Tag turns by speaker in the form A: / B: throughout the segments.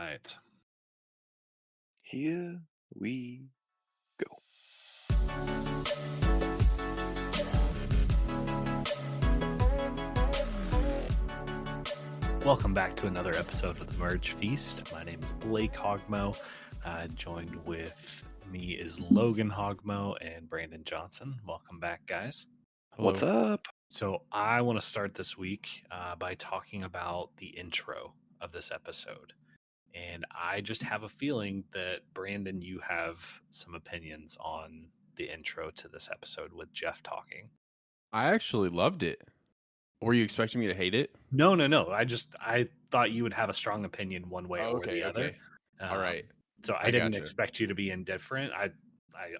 A: right.
B: Here we go.
A: Welcome back to another episode of the Merge Feast. My name is Blake Hogmo. Joined with me is Logan Hogmo and Brandon Johnson. Welcome back, guys.
B: What's up?
A: So I want to start this week by talking about the intro of this episode. And I just have a feeling that, Brandon, you have some opinions on the intro to this episode with Jeff talking.
C: I actually loved it. Were you expecting me to hate it?
A: No. I thought you would have a strong opinion one way or the other.
C: Okay. All right.
A: So I
C: I
A: didn't
C: gotcha.
A: expect you to be indifferent. I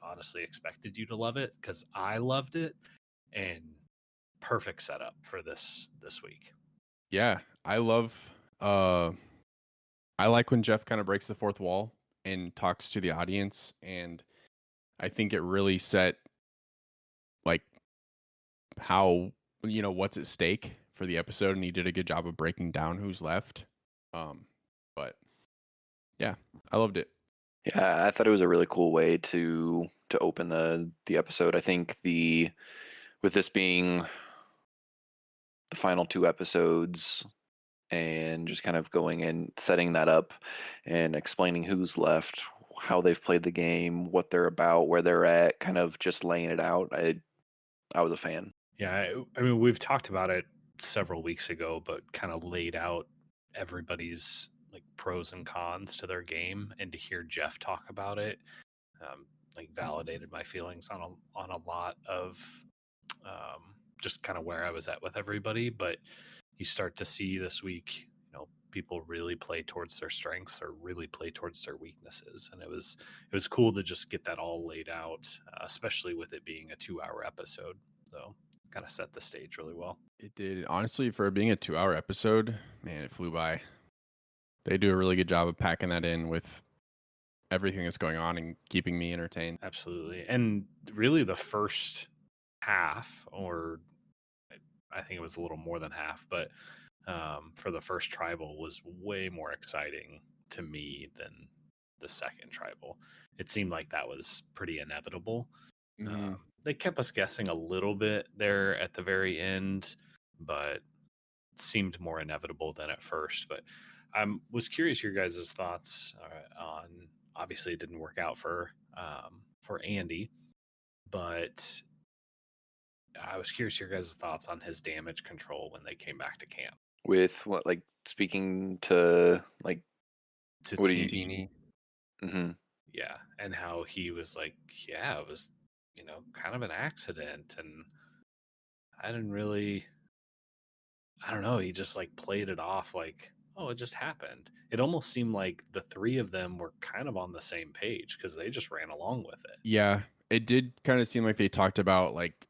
A: honestly expected you to love it because I loved it, and perfect setup for this week.
C: Yeah, I love I like when Jeff kind of breaks the fourth wall and talks to the audience, and I think it really set like how what's at stake for the episode, and he did a good job of breaking down who's left. But yeah, I loved it.
B: Yeah, I thought it was a really cool way to open the episode. I think with this being the final two episodes and just kind of going and setting that up and explaining who's left, how they've played the game, what they're about, where they're at, kind of just laying it out. I was a fan.
A: Yeah, I mean, we've talked about it several weeks ago, but kind of laid out everybody's like pros and cons to their game, and to hear Jeff talk about it, like validated my feelings on a lot of just kind of where I was at with everybody. But you start to see this week, people really play towards their strengths or really play towards their weaknesses, and it was cool to just get that all laid out, especially with it being a 2-hour episode. So kind of set the stage really well.
C: It did. Honestly, for being a 2-hour episode, man, it flew by. They do a really good job of packing that in with everything that's going on and keeping me entertained.
A: Absolutely. And really the first half, or I think it was a little more than half, but for the first tribal was way more exciting to me than the second tribal. It seemed like that was pretty inevitable. They kept us guessing a little bit there at the very end, but seemed more inevitable than at first. But I was curious your guys' thoughts on. Obviously, it didn't work out for Andy, but I was curious your guys' thoughts on his damage control when they came back to camp.
B: With what, like speaking to like
A: To
B: what do you?
C: Teeny.
B: Mm-hmm.
A: Yeah, and how he was like, yeah, it was kind of an accident, and I don't know, he just like played it off like, oh, it just happened. It almost seemed like the three of them were kind of on the same page because they just ran along with it.
C: Yeah, it did kind of seem like they talked about like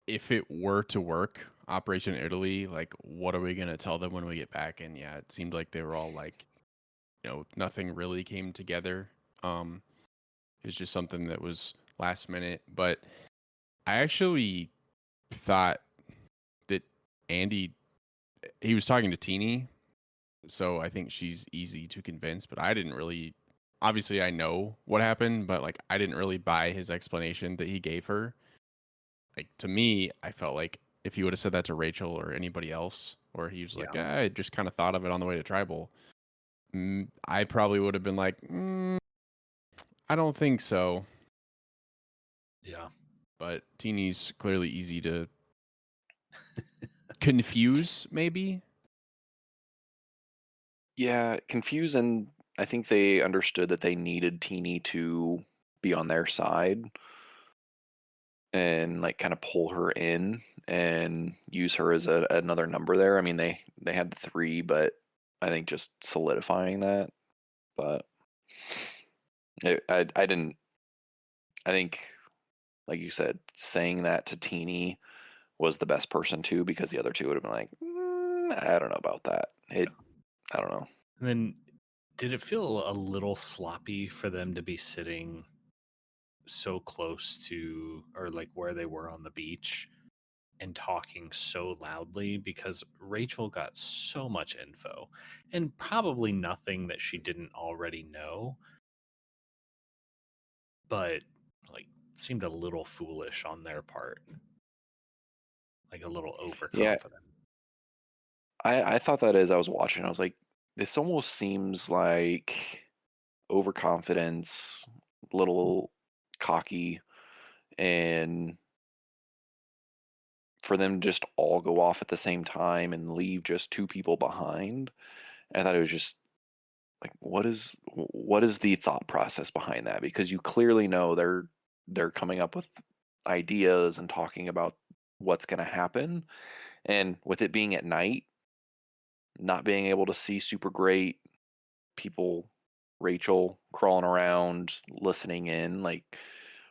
C: if it were to work, Operation Italy, like what are we going to tell them when we get back? And yeah, it seemed like they were all like, nothing really came together. It's just something that was last minute. But I actually thought that Andy, he was talking to Teeny, so I think she's easy to convince, but I didn't really, obviously I know what happened, but like I didn't really buy his explanation that he gave her. Like to me, I felt like if he would have said that to Rachel or anybody else, or he was like, I just kind of thought of it on the way to tribal, I probably would have been like, I don't think so.
A: Yeah.
C: But Teeny's clearly easy to confuse, maybe.
B: Yeah, confused, and I think they understood that they needed Teeny to be on their side and like kind of pull her in and use her as another number there. I mean, they had the 3, but I think just solidifying that. But I didn't. I think, like you said, saying that to Teeny was the best person too, because the other two would have been like, I don't know about that. I don't know.
A: And then, did it feel a little sloppy for them to be sitting so close to, or like where they were on the beach, and talking so loudly because Rachel got so much info and probably nothing that she didn't already know, but like seemed a little foolish on their part, like a little
B: Yeah,
A: overconfident.
B: I thought that as I was watching, I was like, this almost seems like overconfidence, little cocky, and for them to just all go off at the same time and leave just two people behind. I thought it was just like, what is the thought process behind that? Because you clearly know they're coming up with ideas and talking about what's going to happen, and with it being at night, not being able to see super great, people, Rachel crawling around, listening in, like,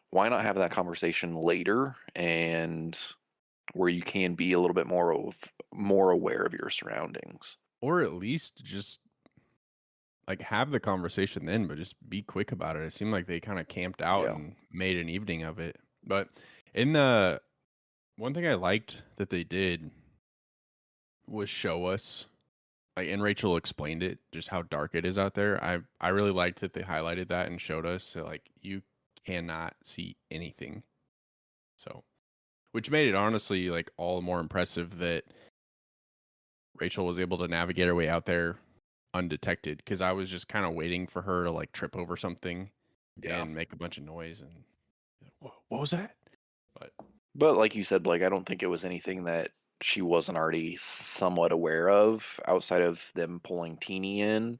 B: why not have that conversation later and where you can be a little bit more aware of your surroundings?
C: Or at least just like have the conversation then, but just be quick about it. It seemed like they kind of camped out
B: Yeah.
C: and made an evening of it. But in the one thing I liked that they did was show us, like, and Rachel explained it, just how dark it is out there. I really liked that they highlighted that and showed us that, like, you cannot see anything. So, which made it honestly like all the more impressive that Rachel was able to navigate her way out there undetected, because I was just kind of waiting for her to like trip over something
A: Yeah.
C: and make a bunch of noise and what was that?
B: But like you said, Blake, I don't think it was anything that she wasn't already somewhat aware of outside of them pulling Teeny in.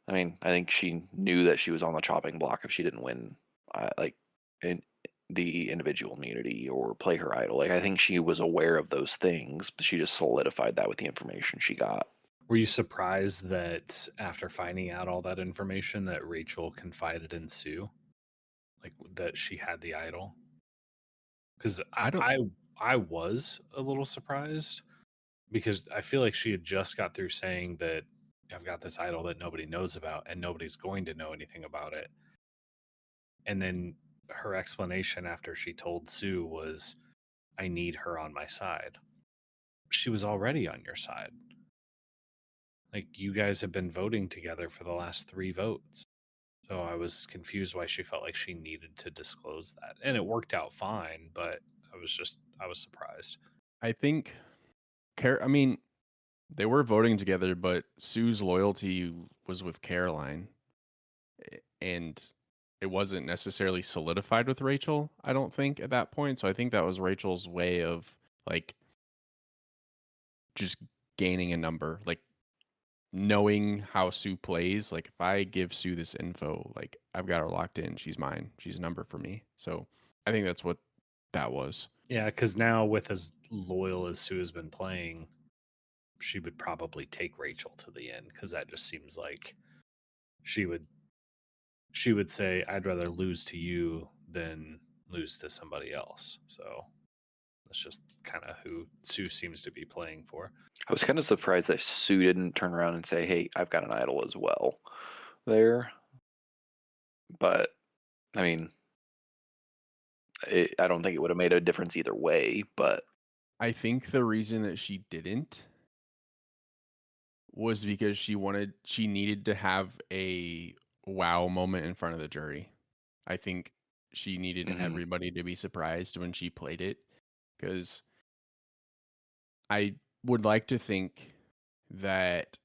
B: I mean, I think she knew that she was on the chopping block if she didn't win, like, in the individual immunity or play her idol. Like, I think she was aware of those things, but she just solidified that with the information she got.
A: Were you surprised that after finding out all that information that Rachel confided in Sue, like that she had the idol? Because
C: I don't
A: I was a little surprised because I feel like she had just got through saying that I've got this idol that nobody knows about and nobody's going to know anything about it. And then her explanation after she told Sue was, I need her on my side. She was already on your side. Like, you guys have been voting together for the last 3 votes. So I was confused why she felt like she needed to disclose that. And it worked out fine, but I was surprised.
C: I think I mean, they were voting together, but Sue's loyalty was with Caroline, and it wasn't necessarily solidified with Rachel, I don't think, at that point. So I think that was Rachel's way of like just gaining a number, like knowing how Sue plays. Like, if I give Sue this info, like, I've got her locked in. She's mine. She's a number for me. So I think that's what that was.
A: Yeah, because now with as loyal as Sue has been playing, she would probably take Rachel to the end because that just seems like she would say, I'd rather lose to you than lose to somebody else. So that's just kind of who Sue seems to be playing for.
B: I was kind of surprised that Sue didn't turn around and say, "Hey, I've got an idol as well." There, but I mean, I don't think it would have made a difference either way. But
C: I think the reason that she didn't was because she needed to have a wow moment in front of the jury. I think she needed everybody to be surprised when she played it, because I would like to think that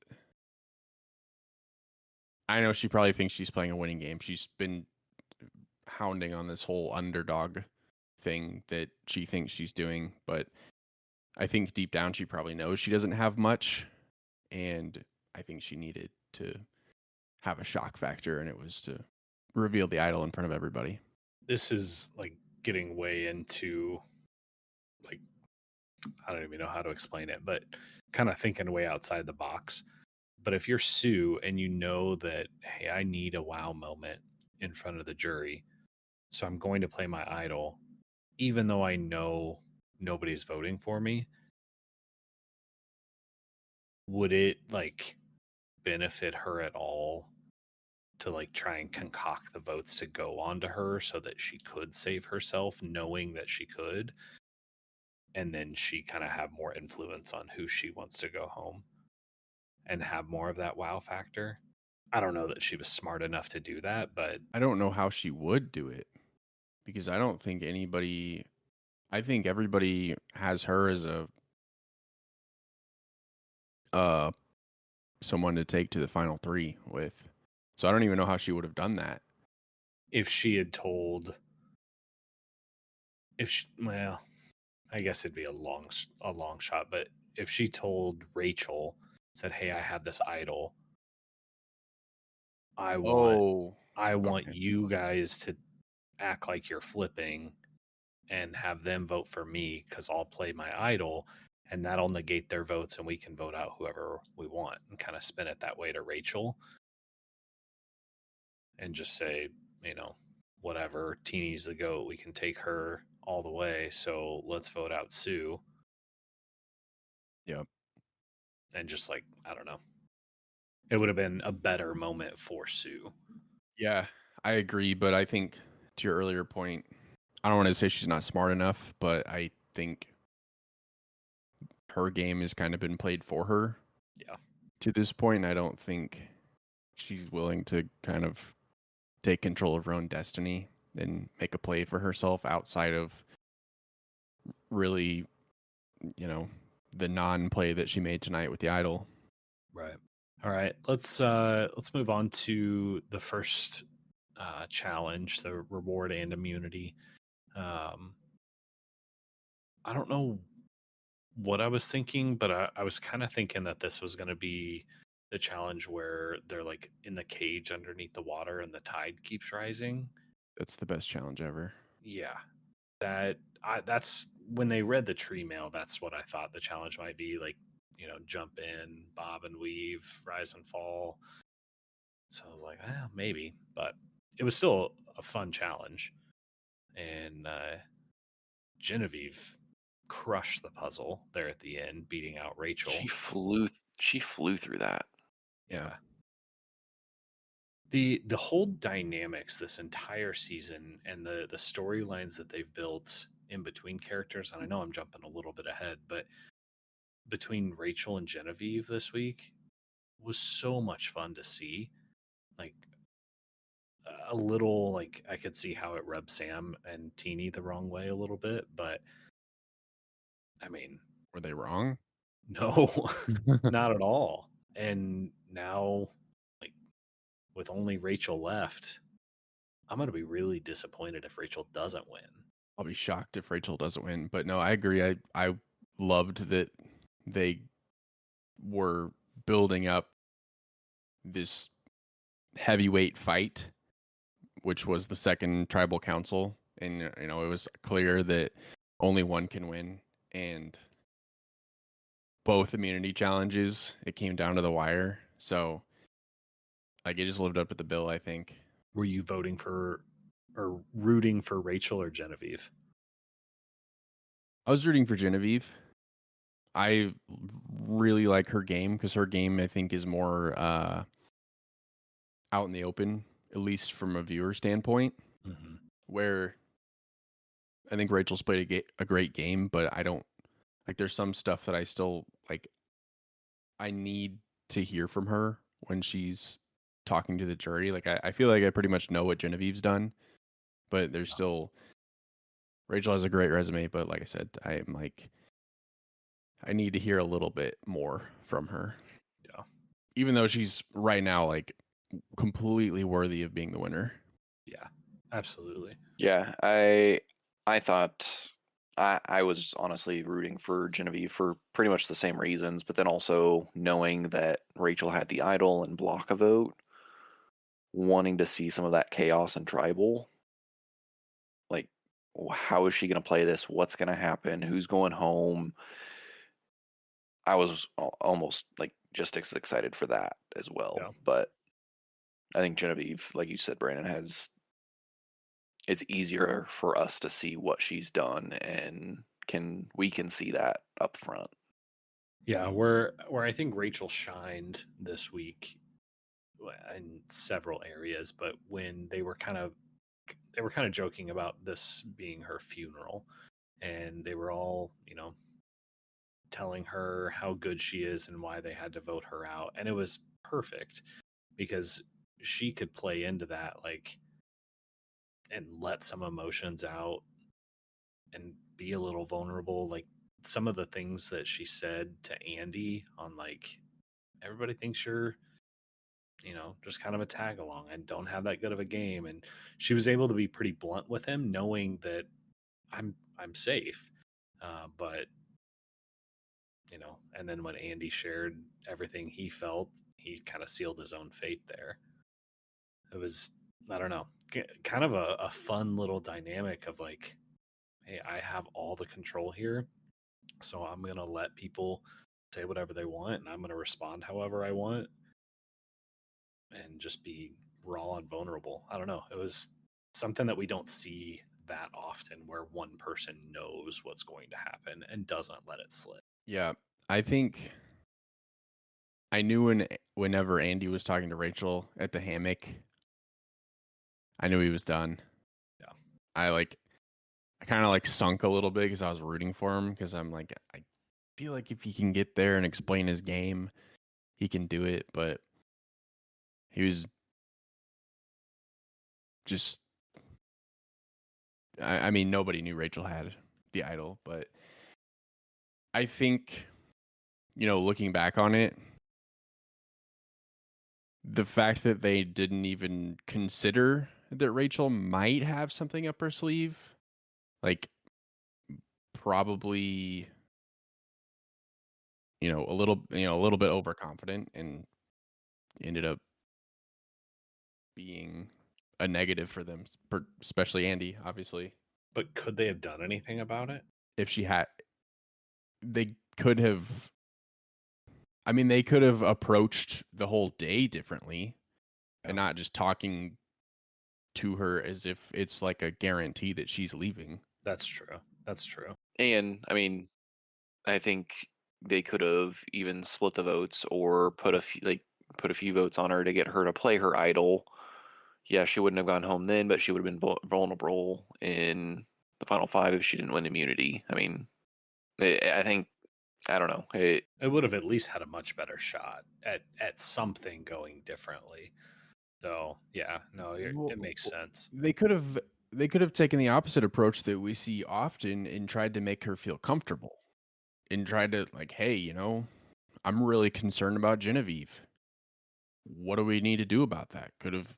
C: I know she probably thinks she's playing a winning game. She's been hounding on this whole underdog thing that she thinks she's doing, but I think deep down she probably knows she doesn't have much, and I think she needed to have a shock factor, and it was to reveal the idol in front of everybody.
A: This is like getting way into, like, I don't even know how to explain it, but kind of thinking way outside the box. But if you're Sue and you know that, hey, I need a wow moment in front of the jury, so I'm going to play my idol, even though I know nobody's voting for me, would it like benefit her at all to like try and concoct the votes to go on to her so that she could save herself, knowing that she could? and then she kind of have more influence on who she wants to go home and have more of that wow factor. I don't know that she was smart enough to do that, but
C: I don't know how she would do it because I don't think anybody. I think everybody has her as a uh someone to take to the final three with. So I don't even know how she would have done that.
A: if she had told, well, I guess it'd be a long shot, but if she told Rachel, said, "Hey, I have this idol. I want
C: Oh,
A: I want
C: okay.
A: you guys to act like you're flipping and have them vote for me because I'll play my idol, and that'll negate their votes, and we can vote out whoever we want," and kind of spin it that way to Rachel and just say, whatever, Teeny's the goat. We can take her all the way. So let's vote out Sue.
C: Yep.
A: And just like, I don't know. It would have been a better moment for Sue.
C: Yeah, I agree. But I think to your earlier point, I don't want to say she's not smart enough, but I think her game has kind of been played for her.
A: Yeah.
C: To this point, I don't think she's willing to kind of take control of her own destiny and make a play for herself outside of really, the non-play that she made tonight with the idol.
A: Right. All right. Let's move on to the first challenge, the reward and immunity. I don't know what I was thinking, but I was kind of thinking that this was going to be the challenge where they're like in the cage underneath the water and the tide keeps rising.
C: That's the best challenge ever.
A: Yeah, that's when they read the tree mail. That's what I thought the challenge might be, like, jump in, bob and weave, rise and fall. So I was like, maybe, but it was still a fun challenge. And Genevieve crushed the puzzle there at the end, beating out Rachel.
B: She flew through that.
A: Yeah. The whole dynamics this entire season and the storylines that they've built in between characters, and I know I'm jumping a little bit ahead, but between Rachel and Genevieve this week was so much fun to see. Like, a little, like, I could see how it rubbed Sam and Teeny the wrong way a little bit, but I mean,
C: Were they wrong?
A: no, not at all. And now, like, with only Rachel left, I'm going to be really disappointed if Rachel doesn't win.
C: I'll be shocked if Rachel doesn't win. But no, I agree. I loved that they were building up this heavyweight fight, which was the second tribal council. And, it was clear that only one can win. And both immunity challenges, it came down to the wire. So, like, it just lived up to the bill, I think.
A: Were you voting for or rooting for Rachel or Genevieve?
C: I was rooting for Genevieve. I really like her game because her game, I think, is more out in the open, at least from a viewer standpoint,
A: Mm-hmm.
C: where I think Rachel's played a great game, but I don't like. There's some stuff that I still like. I need to hear from her when she's talking to the jury. Like I feel like I pretty much know what Genevieve's done, but there's still Rachel has a great resume, but like I said, I need to hear a little bit more from her.
A: Yeah.
C: Even though she's right now like completely worthy of being the winner.
A: Yeah, absolutely.
B: Yeah, I thought I was honestly rooting for Genevieve for pretty much the same reasons, but then also knowing that Rachel had the idol and block a vote, wanting to see some of that chaos and tribal. Like, how is she going to play this? What's going to happen? Who's going home? I was almost like just as excited for that as well.
A: Yeah.
B: But I think Genevieve, like you said, Brandon, it's easier for us to see what she's done and we can see that up front.
A: Yeah, where I think Rachel shined this week in several areas, but when they were kind of joking about this being her funeral, and they were all, telling her how good she is and why they had to vote her out. And it was perfect because she could play into that, like, and let some emotions out and be a little vulnerable. Like some of the things that she said to Andy on, like, everybody thinks you're, just kind of a tag along and don't have that good of a game. And she was able to be pretty blunt with him, knowing that I'm safe. But and then when Andy shared everything he felt, he kind of sealed his own fate there. It was, I don't know, kind of a fun little dynamic of like, hey, I have all the control here, so I'm going to let people say whatever they want, and I'm going to respond however I want and just be raw and vulnerable. I don't know. It was something that we don't see that often, where one person knows what's going to happen and doesn't let it slip.
C: Yeah, I think I knew whenever Andy was talking to Rachel at the hammock, I knew he was done.
A: Yeah.
C: I kind of like sunk a little bit because I was rooting for him, because I'm like, I feel like if he can get there and explain his game, he can do it. But he was just, I mean, nobody knew Rachel had the idol, but I think, looking back on it, the fact that they didn't even consider that Rachel might have something up her sleeve, like, probably, a little bit overconfident, and ended up being a negative for them, especially Andy, obviously.
A: But could they have done anything about it?
C: If they could have, I mean, they could have approached the whole day differently, and not just talking to her as if it's like a guarantee that she's leaving.
A: That's true. That's true.
B: And I mean, I think they could have even split the votes or put a few votes on her to get her to play her idol. Yeah, she wouldn't have gone home then, but she would have been vulnerable in the final 5 if she didn't win immunity. I mean, I think, I don't know.
A: It would have at least had a much better shot at something going differently. So yeah, no, it makes sense.
C: They could have taken the opposite approach that we see often and tried to make her feel comfortable, and tried to, like, hey, I'm really concerned about Genevieve. What do we need to do about that? Could have,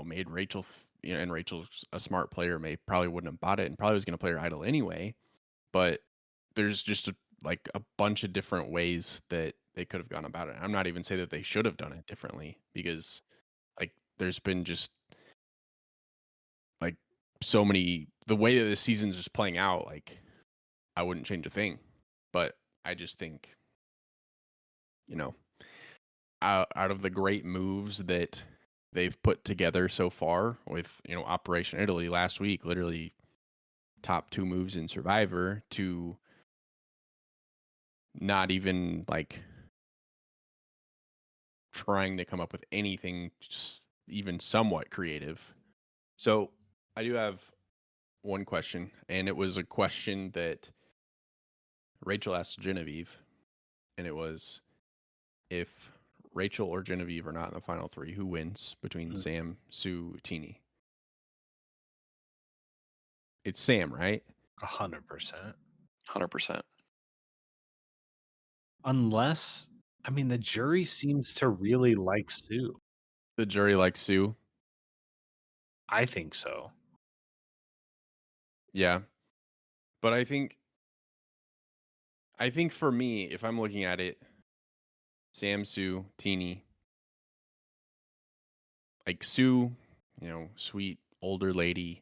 C: made Rachel, and Rachel's a smart player, probably wouldn't have bought it and probably was going to play her idol anyway. But there's just a bunch of different ways that they could have gone about it. I'm not even saying that they should have done it differently, because like there's been just like so many, the way that the season's just playing out, like I wouldn't change a thing. But I just think, out of the great moves that they've put together so far with, Operation Italy last week, literally top 2 moves in Survivor, to not even like trying to come up with anything just even somewhat creative. So I do have one question, and it was a question that Rachel asked Genevieve, and it was, if Rachel or Genevieve are not in the final 3, who wins between Sam, Sue, Teeny? It's Sam, right?
A: 100%.
B: 100%.
A: Unless, I mean, the jury seems to really like Sue.
C: The jury likes Sue.
A: I think so.
C: Yeah. But I think for me, if I'm looking at it, Sam, Sue, Teeny, like Sue, sweet older lady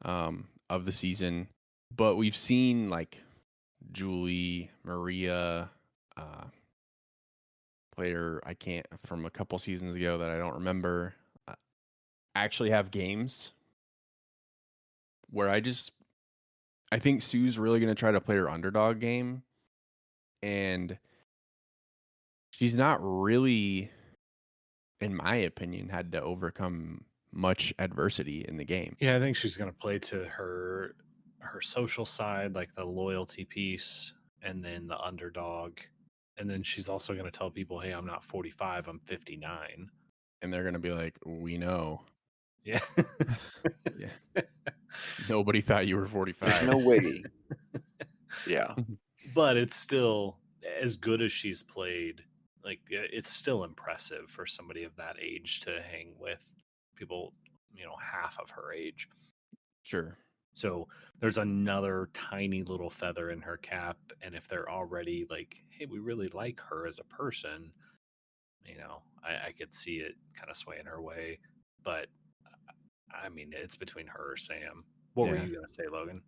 C: of the season. But we've seen like Julie, Maria, player I can't, from a couple seasons ago that I don't remember, actually have games where I think Sue's really going to try to play her underdog game, and she's not really, in my opinion, had to overcome much adversity in the game.
A: Yeah, I think she's going to play to her her social side, like the loyalty piece, and then the underdog. And then she's also going to tell people, hey, I'm not 45, I'm 59.
C: And they're gonna be like, "We know."
A: Yeah.
C: Yeah. Nobody thought you were 45.
B: There's no way. Yeah.
A: But it's still, as good as she's played, like it's still impressive for somebody of that age to hang with people, half of her age.
C: Sure.
A: So there's another tiny little feather in her cap. And if they're already like, hey, we really like her as a person, I could see it kind of swaying her way. But I mean, it's between her or Sam. What were
C: Yeah.
A: you going to say, Logan?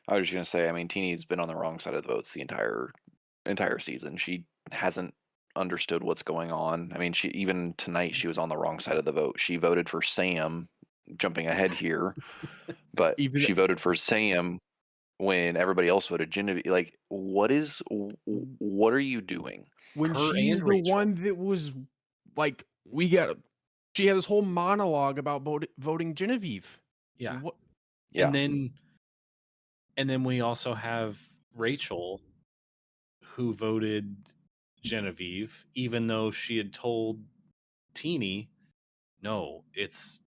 B: I was just gonna say, I mean, Teeny's been on the wrong side of the votes the entire season. She hasn't understood what's going on. I mean, even tonight she was on the wrong side of the vote. She voted for Sam, jumping ahead here, but
C: Even
B: she voted for Sam when everybody else voted Genevieve. Like, what are you doing?
C: when
A: Her
C: she's
A: and
C: the
A: Rachel.
C: one that was like, she had this whole monologue about voting Genevieve.
A: Yeah.
C: What?
B: Yeah.
A: And then we also have Rachel, who voted Genevieve, even though she had told Teeny, no, it's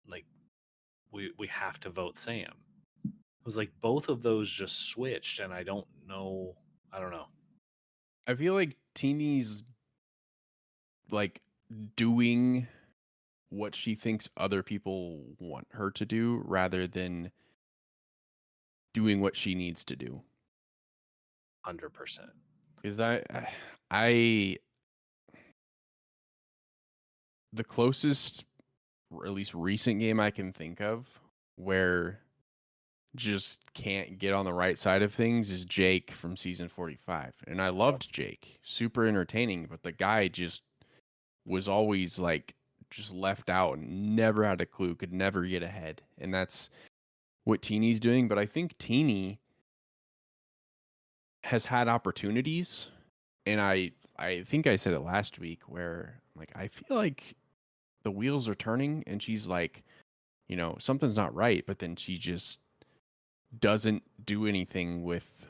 A: like we have to vote Sam. It was like both of those just switched, and I don't know.
C: I feel like Teeny's like doing what she thinks other people want her to do rather than doing what she needs to do.
A: 100%.
C: Because I the closest, or at least recent game I can think of where just can't get on the right side of things is Jake from season 45. And I loved Jake, super entertaining, but the guy just was always like just left out and never had a clue, could never get ahead. And that's what Teeny's doing. But I think Teeny has had opportunities. And I think I said it last week where like I feel like the wheels are turning and she's like, something's not right, but then she just doesn't do anything with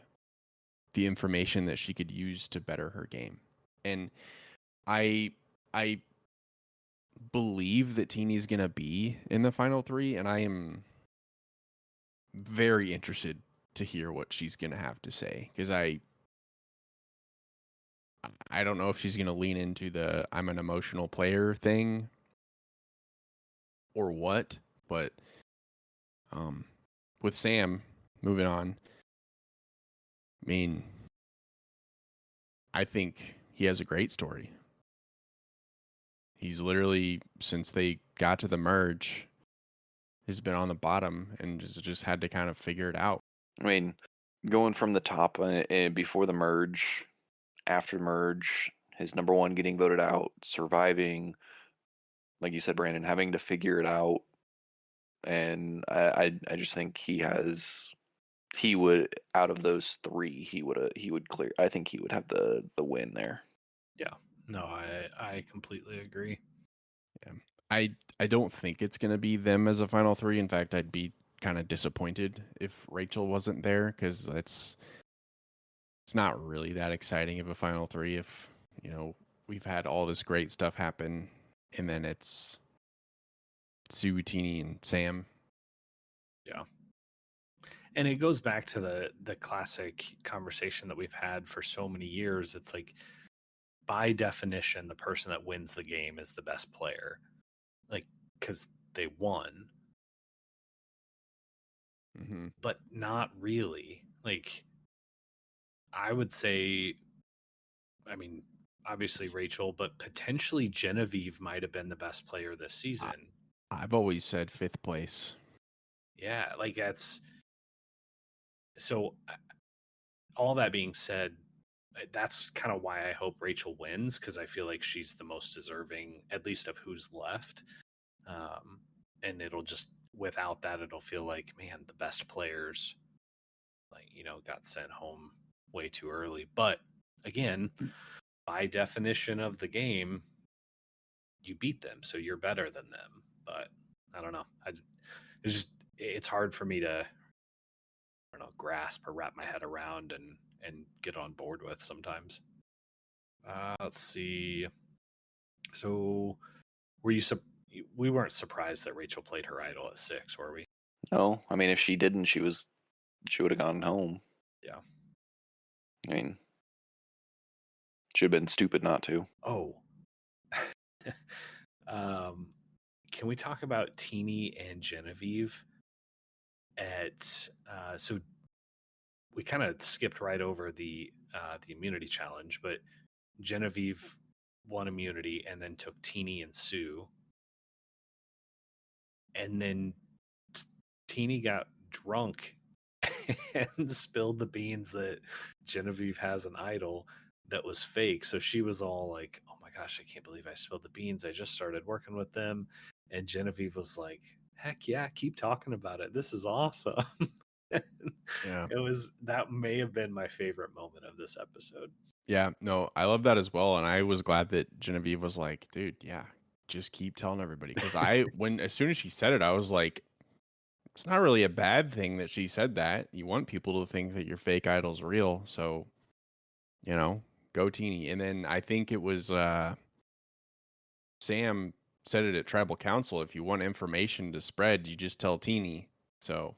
C: the information that she could use to better her game. And I believe that Teeny's gonna be in the final three, and I am very interested to hear what she's gonna have to say because I don't know if she's gonna lean into the I'm an emotional player thing or what, but with Sam, moving on, I mean, I think he has a great story. He's literally, since they got to the merge, has been on the bottom and just had to kind of figure it out.
B: I mean, going from the top and before the merge, after merge, his number one getting voted out, surviving, like you said, Brandon, having to figure it out. And I just think he would, out of those three, he would clear. I think he would have the win there.
A: Yeah. No, I completely agree.
C: Yeah. I don't think it's going to be them as a final three. In fact, I'd be kind of disappointed if Rachel wasn't there because it's not really that exciting of a final three if, we've had all this great stuff happen and then it's Sue, Teeny, and Sam.
A: Yeah. And it goes back to the classic conversation that we've had for so many years. It's like, by definition, the person that wins the game is the best player, like, because they won.
C: Mm-hmm.
A: But not really. Like, I would say, I mean, obviously Rachel, but potentially Genevieve might have been the best player this season.
C: I've always said fifth place.
A: Yeah, like that's so. All that being said, that's kind of why I hope Rachel wins, because I feel like she's the most deserving, at least of who's left. And it'll just, without that, it'll feel like, man, the best players, like, got sent home way too early. But again, by definition of the game, you beat them, so you're better than them. But I don't know. It's hard for me to don't know, grasp or wrap my head around and get on board with sometimes. Let's see. So, were you we weren't surprised that Rachel played her idol at 6, were we?
B: No, I mean, if she didn't, she would have gone home.
A: Yeah.
B: I mean, should have been stupid not to.
A: Oh. Can we talk about Teeny and Genevieve so we kind of skipped right over the immunity challenge, but Genevieve won immunity and then took Teeny and Sue. And then Teeny got drunk and spilled the beans that Genevieve has an idol that was fake. So she was all like, "Oh my gosh, I can't believe I spilled the beans. I just started working with them." And Genevieve was like, "Heck yeah, keep talking about it. This is awesome."
C: Yeah.
A: That may have been my favorite moment of this episode.
C: Yeah, no, I love that as well, and I was glad that Genevieve was like, "Dude, yeah, just keep telling everybody." Because as soon as she said it, I was like, "It's not really a bad thing that she said that. You want people to think that your fake idol's real, so go Teeny." And then I think it was Sam said it at Tribal Council. If you want information to spread, you just tell Teeny. So,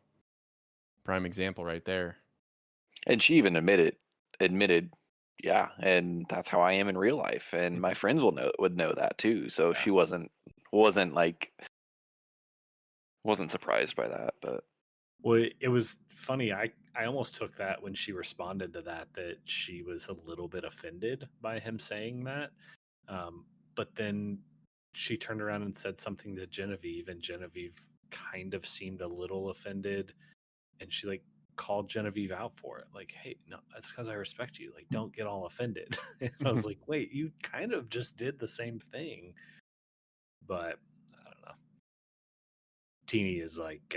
C: prime example right there.
B: And she even admitted, yeah, and that's how I am in real life, and my friends would know that too. So
A: Yeah.
B: she wasn't surprised by that, but
A: Well, it was funny. I almost took that when she responded to that she was a little bit offended by him saying that. But then she turned around and said something to Genevieve, and Genevieve kind of seemed a little offended, and she like called Genevieve out for it. Like, "Hey, no, that's because I respect you. Like, don't get all offended." And I was like, "Wait, you kind of just did the same thing." But I don't know. Teeny is like,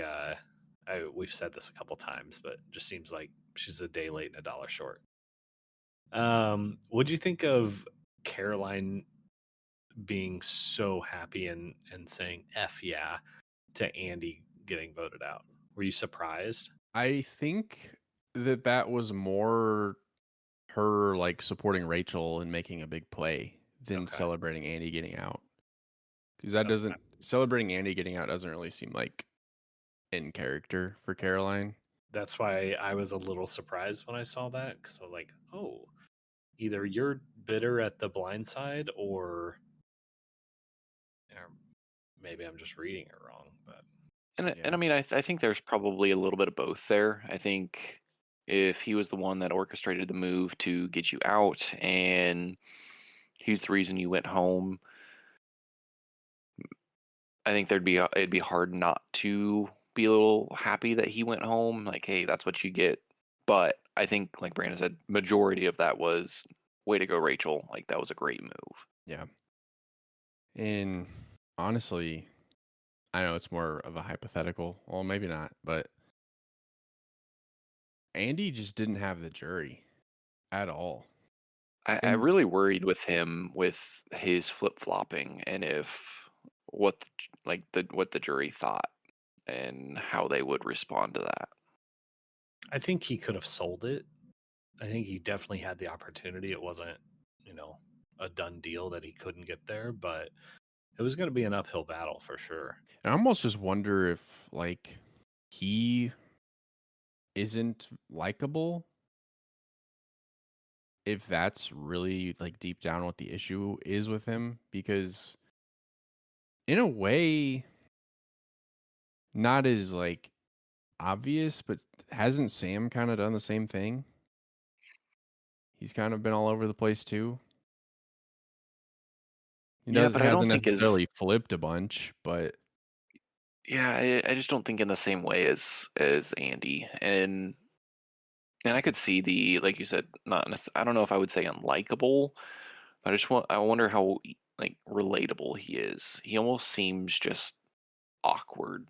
A: we've said this a couple times, but it just seems like she's a day late and a dollar short. What'd you think of Caroline being so happy and saying "F yeah" to Andy getting voted out? Were you surprised?
C: I think that was more her like supporting Rachel and making a big play than
A: Okay.
C: celebrating Andy getting out. Because that doesn't celebrating Andy getting out doesn't really seem like in character for Caroline.
A: That's why I was a little surprised when I saw that, because I was like, "Oh, either you're bitter at the blind side, or maybe I'm just reading it wrong." But
B: and I mean, I think there's probably a little bit of both there. I think if he was the one that orchestrated the move to get you out, and he's the reason you went home, I think it'd be hard not to be a little happy that he went home. Like, hey, that's what you get. But I think, like Brandon said, majority of that was way to go, Rachel. Like, that was a great move.
C: Yeah. And honestly, I know it's more of a hypothetical. Well, maybe not, but Andy just didn't have the jury at all.
B: I
C: And
B: really worried with him with his flip flopping, and if what what the jury thought and how they would respond to that.
A: I think he could have sold it. I think he definitely had the opportunity. It wasn't, a done deal that he couldn't get there, but it was going to be an uphill battle for sure.
C: I almost just wonder if like he isn't likable, if that's really like deep down what the issue is with him, because in a way not as like obvious, but hasn't Sam kind of done the same thing? He's kind of been all over the place too.
B: Yeah, but I don't
C: Hasn't
B: think as
C: necessarily flipped a bunch, but
B: yeah, I just don't think in the same way as Andy, and I could see the, like you said, I don't know if I would say unlikable. I wonder how like relatable he is. He almost seems just awkward.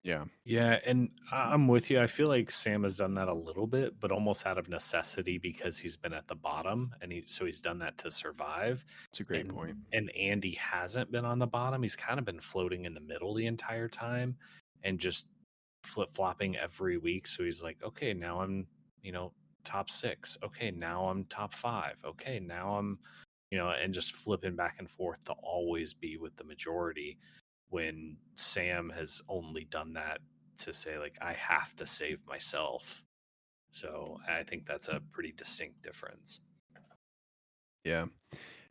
C: yeah,
A: Yeah, and I'm with you. I feel like Sam has done that a little bit, but almost out of necessity because he's been at the bottom, and he's done that to survive.
C: it's a great point.
A: And Andy hasn't been on the bottom. He's kind of been floating in the middle the entire time and just flip flopping every week. So he's like, okay, now I'm, top 6. Okay, now I'm top 5. Okay, now I'm, and just flipping back and forth to always be with the majority, when Sam has only done that to say, like, I have to save myself. So I think that's a pretty distinct difference.
C: Yeah.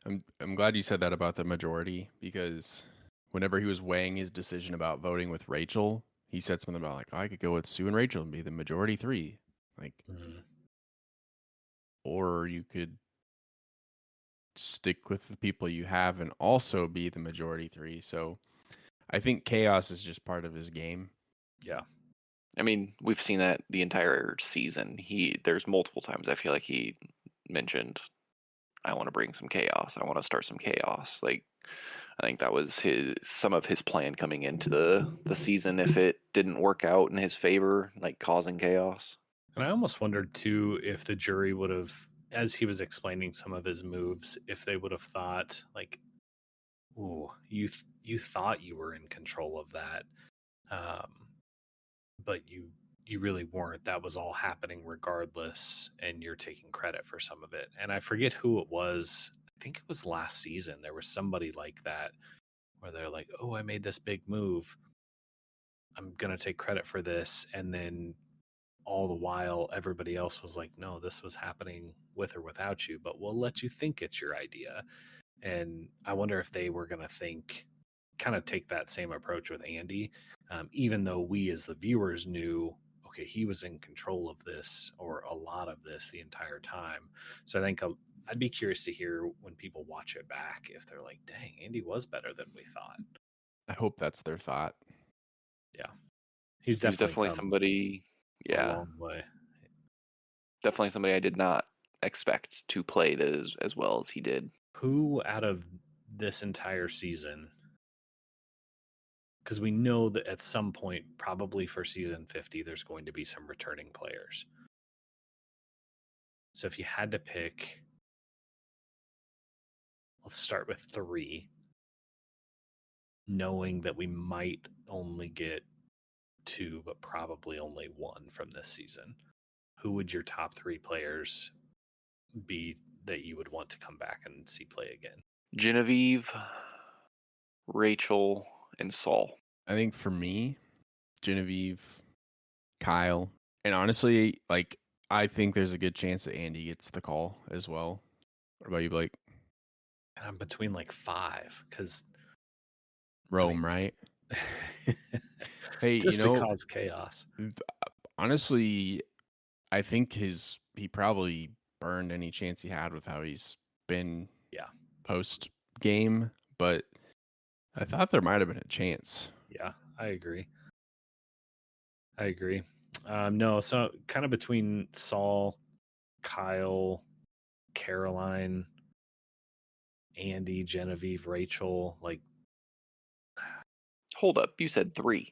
C: I'm glad you said that about the majority, because whenever he was weighing his decision about voting with Rachel, he said something about like, oh, I could go with Sue and Rachel and be the majority 3. Like, or you could stick with the people you have and also be the majority 3. So I think chaos is just part of his game.
A: Yeah.
B: I mean, we've seen that the entire season. There's multiple times I feel like he mentioned, I want to bring some chaos. I want to start some chaos. Like, I think that was some of his plan coming into the season if it didn't work out in his favor, like causing chaos.
A: And I almost wondered too if the jury would have, as he was explaining some of his moves, if they would have thought like, "Ooh, you thought you were in control of that, but you really weren't. That was all happening regardless, and you're taking credit for some of it." And I forget who it was. I think it was last season. There was somebody like that where they're like, "Oh, I made this big move. I'm gonna take credit for this," and then all the while everybody else was like, no, this was happening with or without you, but we'll let you think it's your idea. And I wonder if they were going to kind of take that same approach with Andy, even though we as the viewers knew, okay, he was in control of this or a lot of this the entire time. So I think I'd be curious to hear when people watch it back if they're like, dang, Andy was better than we thought.
C: I hope that's their thought.
A: Yeah. He's
B: He was
A: definitely
B: definitely
A: come
B: somebody,
A: a
B: yeah,
A: long way.
B: definitely somebody I did not expect to play it as well as he did.
A: Who out of this entire season, because we know that at some point, probably for season 50, there's going to be some returning players. So if you had to pick, let's start with 3, knowing that we might only get 2, but probably only 1 from this season. Who would your top 3 players be that you would want to come back and see play again?
B: Genevieve, Rachel, and Saul.
C: I think for me, Genevieve, Kyle, and honestly, like, I think there's a good chance that Andy gets the call as well. What about you, Blake?
A: And I'm between like 5 because
C: Rome, right? Hey,
A: just to cause chaos.
C: honestly, I think he probably burned any chance he had with how he's been post game, but I thought there might have been a chance.
A: Yeah, I agree. No, so kind of between Saul, Kyle, Caroline, Andy, Genevieve, Rachel. Like,
B: Hold up, you said 3.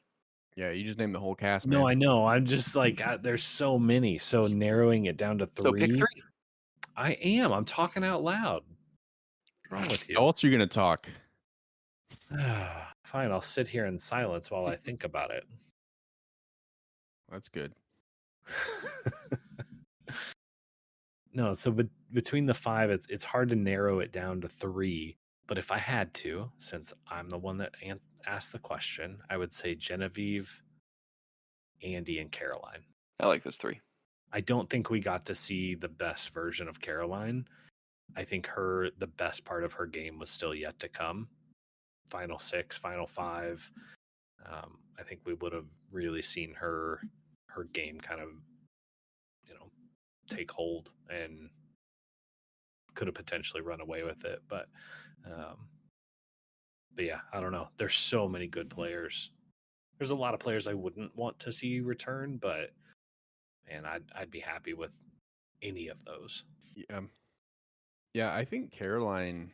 C: Yeah, you just named the whole cast,
A: no,
C: man.
A: I know. I'm just like, there's so many. So narrowing it down to 3.
B: So pick 3.
A: I am. I'm talking out loud. What's wrong with you?
C: How else are you gonna talk?
A: Fine, I'll sit here in silence while I think about it.
C: That's good.
A: No, so between the 5, it's hard to narrow it down to 3. But if I had to, since I'm the one that asked the question, I would say Genevieve, Andy, and Caroline.
B: I like those 3.
A: I don't think we got to see the best version of Caroline. I think the best part of her game was still yet to come. Final 6, final 5. I think we would have really seen her game kind of, take hold and could have potentially run away with it. But yeah, I don't know. There's so many good players. There's a lot of players I wouldn't want to see return, but man, I'd be happy with any of those.
C: Yeah, I think Caroline,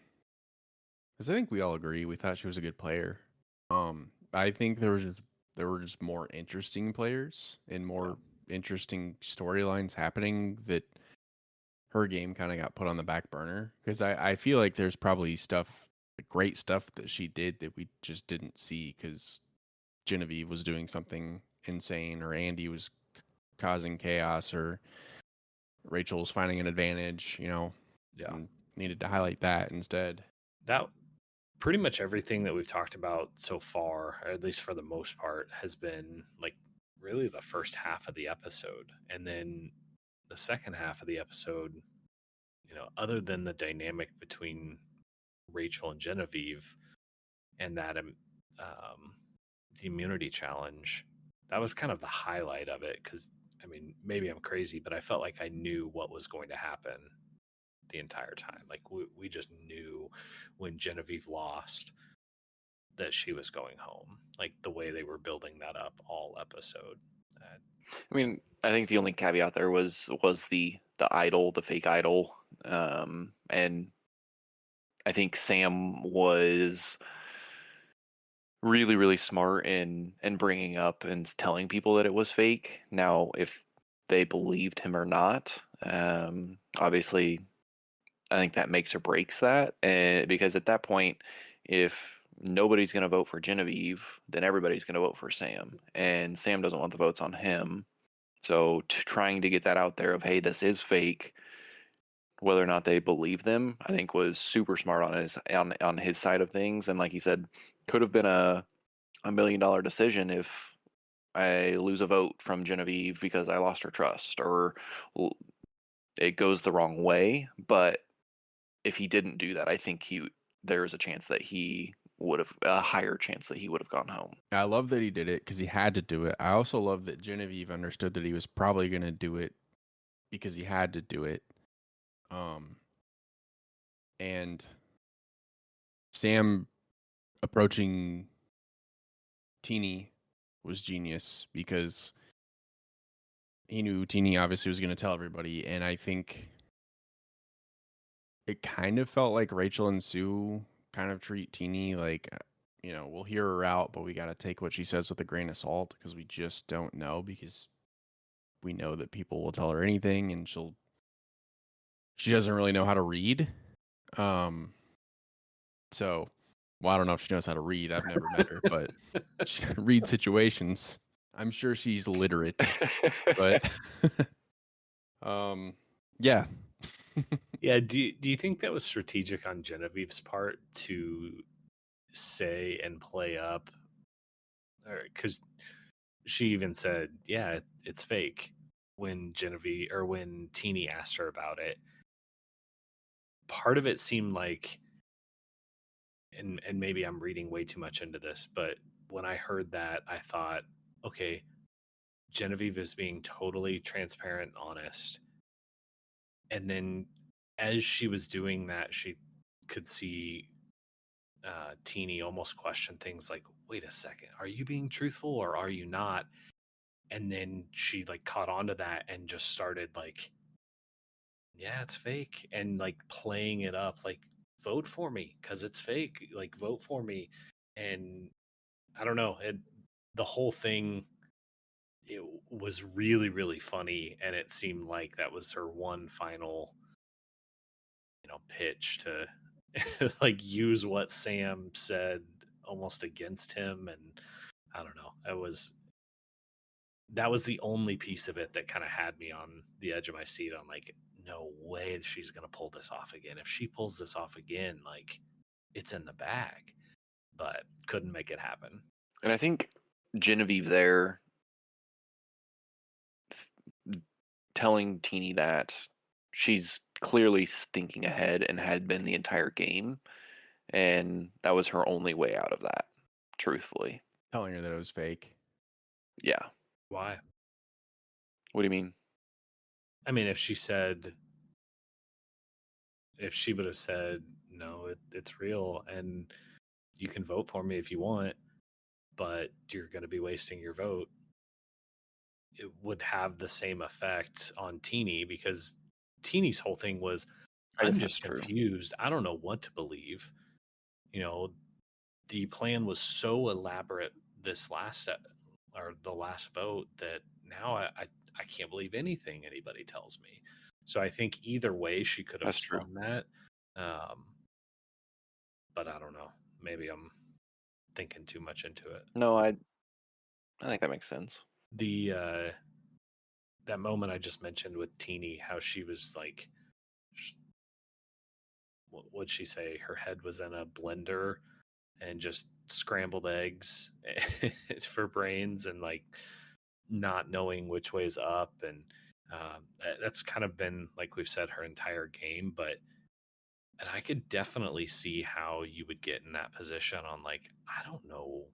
C: because I think we all agree we thought she was a good player. I think there were just more interesting players and more interesting storylines happening that her game kind of got put on the back burner, because I feel like there's probably great stuff that she did that we just didn't see because Genevieve was doing something insane, or Andy was causing chaos, or Rachel was finding an advantage,
A: Yeah.
C: and needed to highlight that instead.
A: That pretty much everything that we've talked about so far, or at least for the most part, has been like really the first half of the episode. And then the second half of the episode, other than the dynamic between Rachel and Genevieve and that the immunity challenge, that was kind of the highlight of it. Because, I mean, maybe I'm crazy, but I felt like I knew what was going to happen the entire time. Like we just knew when Genevieve lost that she was going home, like the way they were building that up all episode.
B: I mean, I think the only caveat there was the idol, the fake idol, and I think Sam was really, really smart in bringing up and telling people that it was fake. Now, if they believed him or not, obviously, I think that makes or breaks that. And because at that point, if nobody's going to vote for Genevieve, then everybody's going to vote for Sam, and Sam doesn't want the votes on him. So trying to get that out there of, hey, this is fake, whether or not they believe them, I think was super smart on his side of things. And like he said, could have been a $1 million decision if I lose a vote from Genevieve because I lost her trust, or it goes the wrong way. But if he didn't do that, I think there's a chance that he would have a higher chance that he would have gone home.
C: I love that he did it because he had to do it. I also love that Genevieve understood that he was probably going to do it because he had to do it. And Sam approaching Teeny was genius because he knew Teeny obviously was going to tell everybody. And I think it kind of felt like Rachel and Sue kind of treat Teeny like, we'll hear her out, but we got to take what she says with a grain of salt because we just don't know, because we know that people will tell her anything and she doesn't really know how to read. So, well, I don't know if she knows how to read. I've never met her, but she read situations. I'm sure she's literate, but yeah.
A: Yeah. Do you think that was strategic on Genevieve's part to say and play up? Because she even said, "Yeah, it's fake." When Genevieve or when Teeny asked her about it, part of it seemed like, and maybe I'm reading way too much into this, but when I heard that, I thought, okay, Genevieve is being totally transparent and honest. And then as she was doing that, she could see Teeny almost question things like, wait a second, are you being truthful or are you not? And then she like caught on to that and just started like, yeah, it's fake. And like playing it up, like, vote for me because it's fake. Like, vote for me. And I don't know. The whole thing, it was really, really funny. And it seemed like that was her one final, pitch to like use what Sam said almost against him. And I don't know. That was the only piece of it that kind of had me on the edge of my seat. On like, no way she's going to pull this off again. If she pulls this off again, like, it's in the bag, but couldn't make it happen.
B: And I think Genevieve there telling Teeny that she's clearly thinking ahead and had been the entire game, and that was her only way out of that, truthfully.
C: Telling her that it was fake.
B: Yeah.
A: Why?
B: What do you mean?
A: I mean, if she would have said, no, it's real and you can vote for me if you want, but you're going to be wasting your vote, it would have the same effect on Teeny, because Teeny's whole thing was,
B: I
A: I'm
B: guess that's
A: just
B: true.
A: confused. I don't know what to believe. The plan was so elaborate this last or the last vote that now I can't believe anything anybody tells me. So I think either way she could have
B: That's true.
A: spun that. But I don't know. Maybe I'm thinking too much into it.
B: No, I think that makes sense.
A: the that moment I just mentioned with Teeny, how she was like, what'd she say? Her head was in a blender and just scrambled eggs for brains, and like not knowing which way's up. And that's kind of been, like we've said, her entire game. And I could definitely see how you would get in that position on, like, I don't know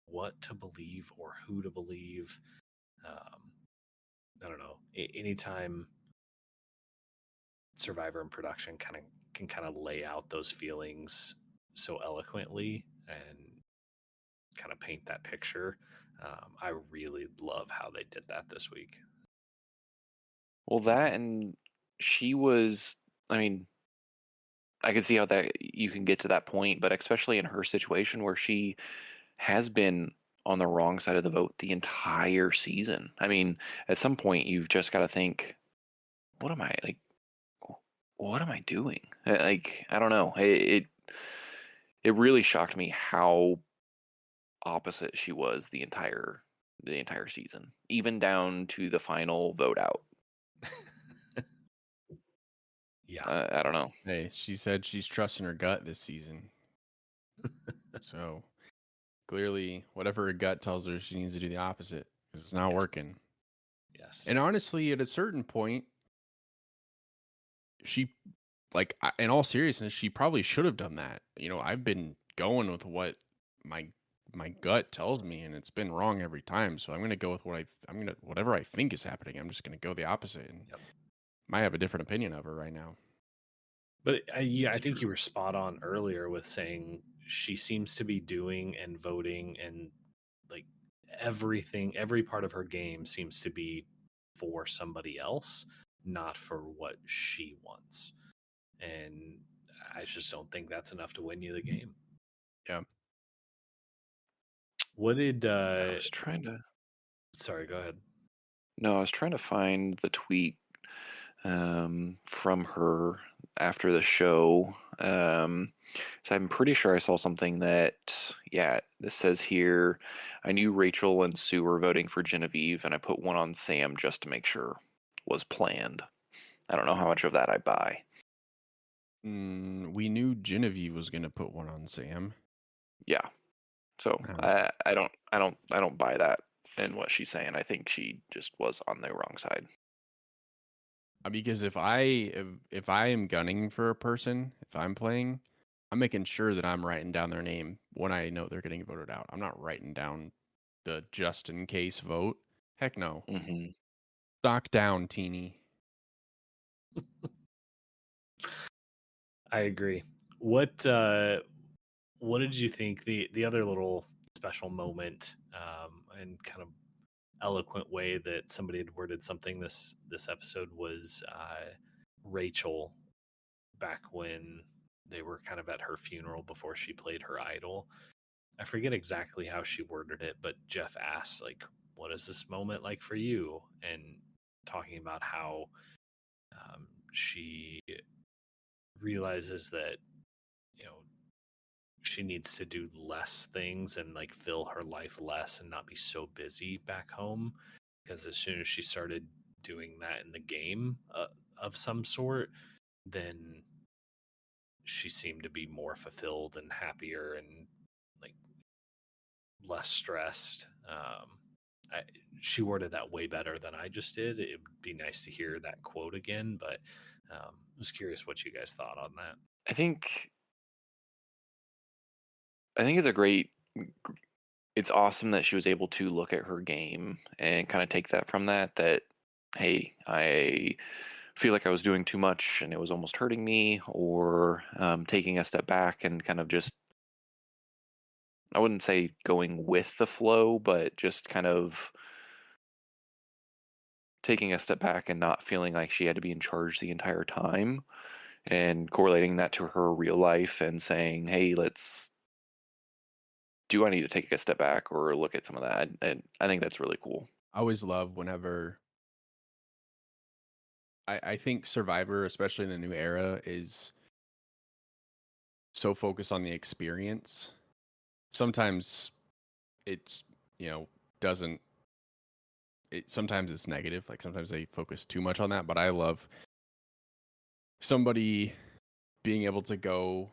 A: what to believe or who to believe. I don't know. Anytime Survivor and production can kind of lay out those feelings so eloquently and kind of paint that picture, I really love how they did that this week.
B: Well, that and she was, I mean, I can see how that you can get to that point, but especially in her situation where she has been on the wrong side of the vote the entire season. I mean, at some point you've just got to think, what am I like? What am I doing? Like, I don't know. It really shocked me how opposite she was the entire season, even down to the final vote out.
A: Yeah.
B: I don't know.
C: Hey, she said she's trusting her gut this season. So clearly, whatever her gut tells her, she needs to do the opposite because it's not
A: Yes.
C: working.
A: Yes.
C: And honestly, at a certain point, she, like, in all seriousness, she probably should have done that. You know, I've been going with what my gut tells me, and it's been wrong every time. So I'm gonna go with whatever I think is happening. I'm just gonna go the opposite, and
A: Yep.
C: might have a different opinion of her right now.
A: But I think
B: true.
A: you were spot on earlier with saying she seems to be doing and voting, and like everything, every part of her game seems to be for somebody else, not for what she wants. And I just don't think that's enough to win you the game.
C: Yeah.
A: What did
B: I was trying to.
A: sorry, go ahead.
B: No, I was trying to find the tweet from her after the show. So I'm pretty sure I saw something that, yeah, this says here, I knew Rachel and Sue were voting for Genevieve, and I put one on Sam just to make sure was planned. I don't know how much of that I buy.
C: We knew Genevieve was gonna put one on Sam.
B: Yeah. So
C: Um,
B: I don't buy that in what she's saying. I think she just was on the wrong side.
C: Because if I am gunning for a person, if I'm playing, I'm making sure that I'm writing down their name when I know they're getting voted out. I'm not writing down the just in case vote. Heck no.
B: Hmm.
C: Stock down, teeny.
A: I agree. What did you think the other little special moment, and kind of eloquent way that somebody had worded something this episode was Rachel, back when they were kind of at her funeral before she played her idol. I forget exactly how she worded it, but Jeff asked, like, what is this moment like for you? And talking about how she realizes that, you know, she needs to do less things and like fill her life less and not be so busy back home, because as soon as she started doing that in the game of some sort, then she seemed to be more fulfilled and happier and like less stressed. I, she worded that way better than I just did. It'd be nice to hear that quote again, but I was curious what you guys thought on that.
B: I think it's a great. It's awesome that she was able to look at her game and kind of take that from that. That, hey, I feel like I was doing too much and it was almost hurting me, or taking a step back and kind of just, I wouldn't say going with the flow, but just kind of taking a step back and not feeling like she had to be in charge the entire time, and correlating that to her real life and saying, hey, do I need to take a step back or look at some of that? And I think that's really cool.
C: I always love whenever I think Survivor, especially in the new era, is so focused on the experience. Sometimes it's, doesn't sometimes it's negative. Like sometimes they focus too much on that, but I love somebody being able to go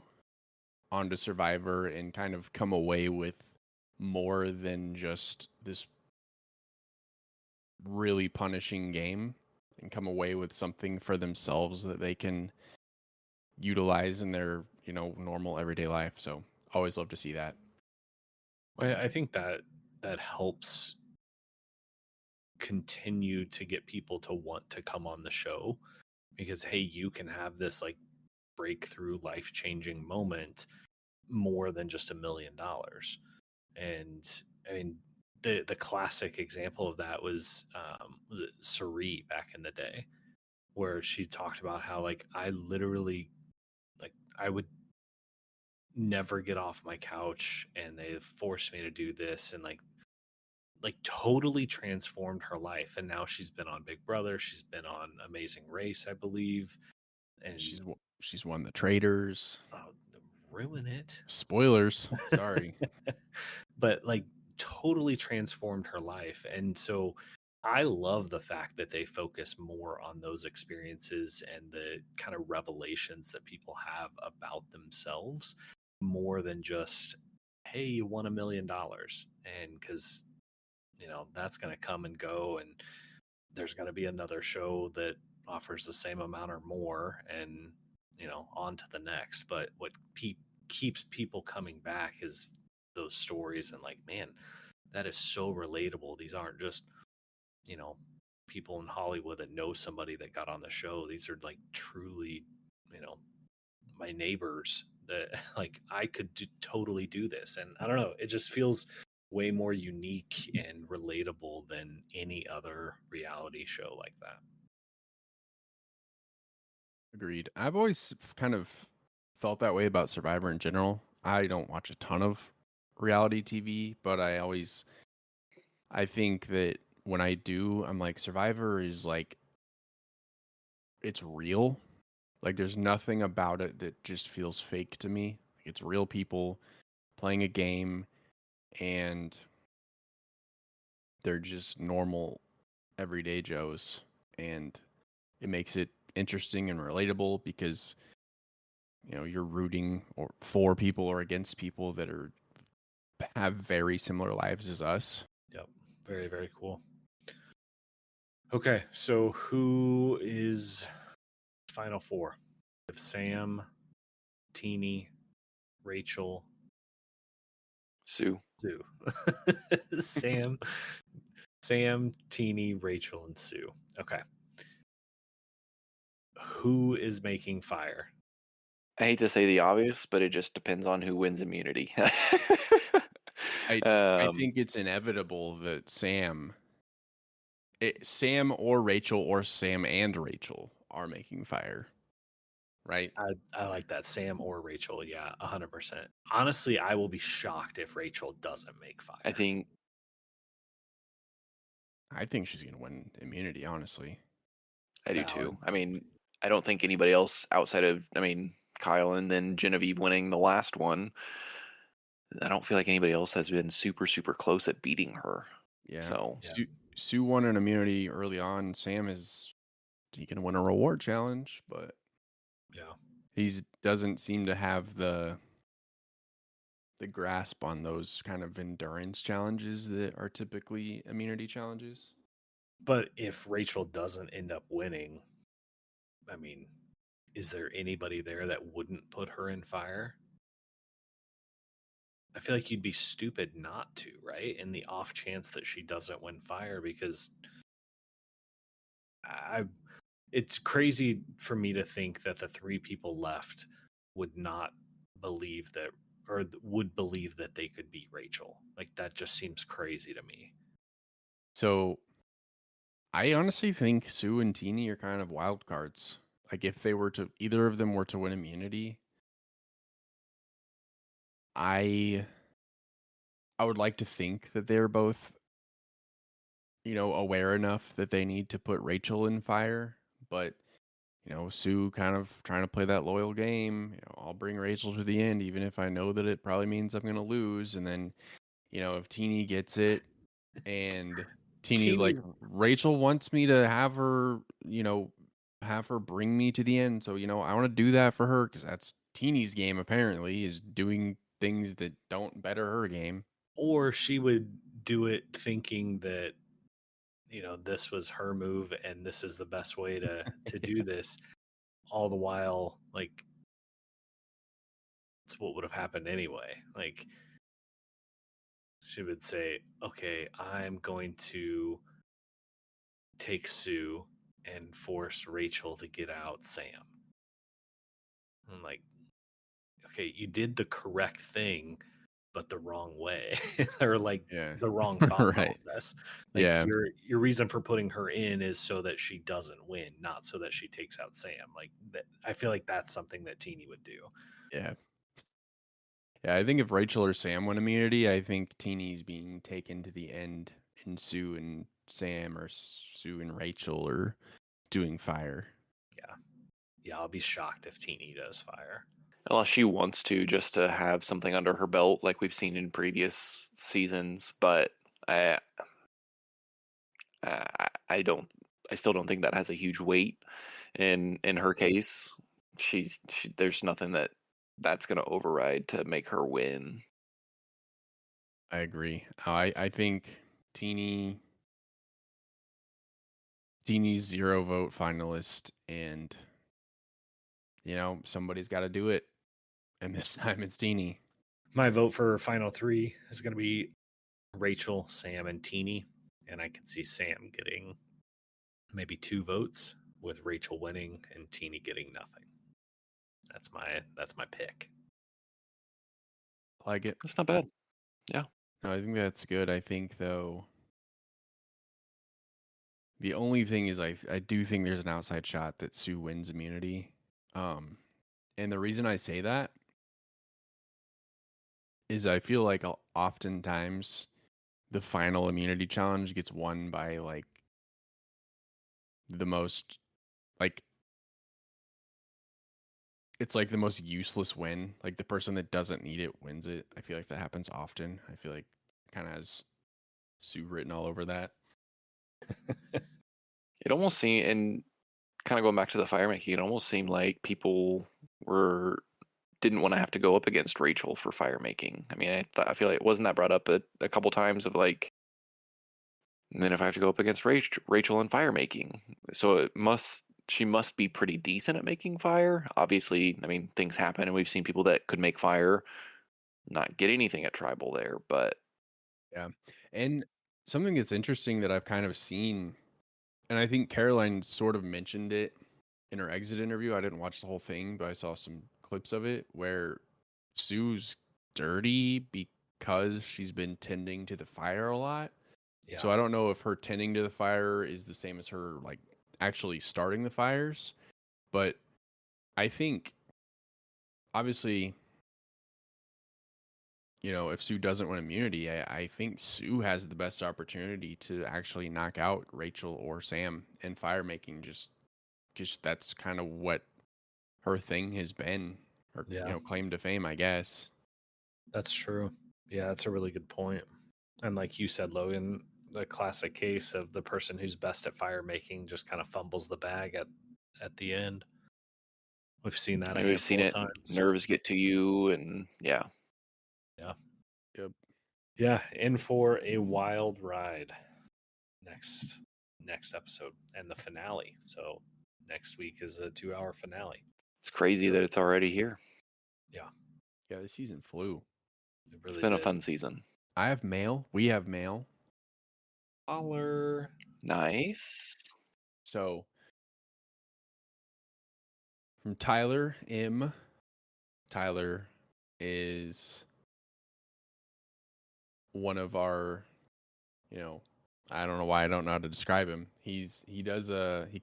C: onto Survivor and kind of come away with more than just this really punishing game, and come away with something for themselves that they can utilize in their, normal everyday life. So always love to see that.
A: Well, I think that helps continue to get people to want to come on the show because hey, you can have this like breakthrough life-changing moment more than just $1 million. And I mean, the classic example of that was it Suri back in the day, where she talked about how like I literally like I would never get off my couch and they forced me to do this and like totally transformed her life. And now she's been on Big Brother, she's been on Amazing Race, I believe, and
C: She's won the Traders.
A: oh, ruin it.
C: Spoilers. Sorry.
A: But like totally transformed her life. And so I love the fact that they focus more on those experiences and the kind of revelations that people have about themselves more than just, hey, you won $1 million. And because, that's going to come and go. And there's going to be another show that offers the same amount or more. And, on to the next. But what keeps people coming back is those stories and like, man, that is so relatable. These aren't just, you know, people in Hollywood that know somebody that got on the show. These are like truly, you know, my neighbors that like I could totally do this. And I don't know, it just feels way more unique and relatable than any other reality show like that.
C: Agreed. I've always kind of felt that way about Survivor in general. I don't watch a ton of reality TV, but I think that when I do, I'm like, Survivor is like, it's real. Like, there's nothing about it that just feels fake to me. It's real people playing a game, and they're just normal, everyday Joes. And it makes it interesting and relatable because, you're rooting or for people or against people that have very similar lives as us.
A: Yep. Very, very cool. Okay. So who is final four? We have Sam, Teeny, Rachel,
B: Sue.
A: Sue. Sam, Teeny, Rachel, and Sue. Okay. Who is making fire?
B: I hate to say the obvious, but it just depends on who wins immunity.
C: I think it's inevitable that Sam or Rachel or Sam and Rachel are making fire, right?
A: I like that. Sam or Rachel. Yeah, 100%. Honestly, I will be shocked if Rachel doesn't make fire.
B: I think
C: she's gonna win immunity. Honestly,
B: I do
A: Valid.
B: too. I mean, I don't think anybody else outside of, Kyle and then Genevieve winning the last one. I don't feel like anybody else has been super, super close at beating her.
C: yeah.
B: So
A: Yeah.
C: Sue won an immunity early on. Sam he can win a reward challenge, but
A: Yeah.
C: he doesn't seem to have the grasp on those kind of endurance challenges that are typically immunity challenges.
A: But if Rachel doesn't end up winning, I mean, is there anybody there that wouldn't put her in fire? I feel like you'd be stupid not to, right? In the off chance that she doesn't win fire, because I it's crazy for me to think that the three people left would not believe that or would believe that they could beat Rachel. Like that just seems crazy to me.
C: So I honestly think Sue and Teeny are kind of wild cards. Like if either of them were to win immunity, I would like to think that they're both, aware enough that they need to put Rachel in fire, but Sue kind of trying to play that loyal game. I'll bring Rachel to the end, even if I know that it probably means I'm going to lose. And then, if Teeny gets it and Teeny's like, Rachel wants me to have her, have her bring me to the end. So, I want to do that for her because that's Teeny's game, apparently, is doing things that don't better her game.
A: Or she would do it thinking that, this was her move and this is the best way to do this. All the while, like, it's what would have happened anyway. Like, she would say, okay, I'm going to take Sue and force Rachel to get out Sam. I'm like, okay, you did the correct thing, but the wrong way, or like the wrong thought
C: Right.
A: process. Like
C: Yeah.
A: your reason for putting her in is so that she doesn't win, not so that she takes out Sam. Like that, I feel like that's something that Teeny would do.
C: Yeah. Yeah, I think if Rachel or Sam win immunity, I think Teeny's being taken to the end, and Sue and Sam or Sue and Rachel are doing fire.
A: Yeah, I'll be shocked if Teeny does fire.
B: Unless she wants to, just to have something under her belt, like we've seen in previous seasons. But I still don't think that has a huge weight in her case. There's nothing that's going to override to make her win.
C: I agree. I think Teeny's 0 vote finalist, and somebody's got to do it, and this time it's Teeny.
A: My vote for final 3 is going to be Rachel, Sam, and Teeny, and I can see Sam getting maybe 2 votes, with Rachel winning and Teeny getting nothing. That's my pick.
C: I like it.
B: That's not bad. Yeah.
C: No, I think that's good. I think, though, the only thing is I do think there's an outside shot that Sue wins immunity. And the reason I say that is I feel like oftentimes the final immunity challenge gets won by like the most, like, it's like the most useless win. Like the person that doesn't need it wins it. I feel like that happens often. I feel like it kind of has Sue written all over that.
B: It almost seemed, and kind of going back to the fire making, it almost seemed like people didn't want to have to go up against Rachel for fire making. I mean, I feel like it wasn't that brought up a couple times of like, and then if I have to go up against Rachel in fire making, so she must be pretty decent at making fire. Obviously, I mean, things happen, and we've seen people that could make fire not get anything at tribal there, but
C: yeah. And something that's interesting that I've kind of seen, and I think Caroline sort of mentioned it in her exit interview. I didn't watch the whole thing, but I saw some clips of it where Sue's dirty because she's been tending to the fire a lot. Yeah. So I don't know if her tending to the fire is the same as her like actually starting the fires, but I think obviously, if Sue doesn't win immunity, I think Sue has the best opportunity to actually knock out Rachel or Sam in fire making, just because that's kind of what her thing has been, her claim to fame, I guess.
A: That's true. Yeah, that's a really good point. And like you said, Logan, the classic case of the person who's best at fire making just kind of fumbles the bag at the end. We've seen that.
B: We've seen it.
A: Times.
B: Nerves get to you, and yeah.
C: Yep.
A: Yeah, in for a wild ride next episode and the finale. So next week is a 2-hour finale.
B: It's crazy that it's already here.
A: Yeah.
C: Yeah, the season flew.
B: It's been a fun season.
C: I have mail. We have mail.
A: Holler.
B: Nice.
C: So from Tyler M. Tyler is one of our, I don't know why I don't know how to describe him. He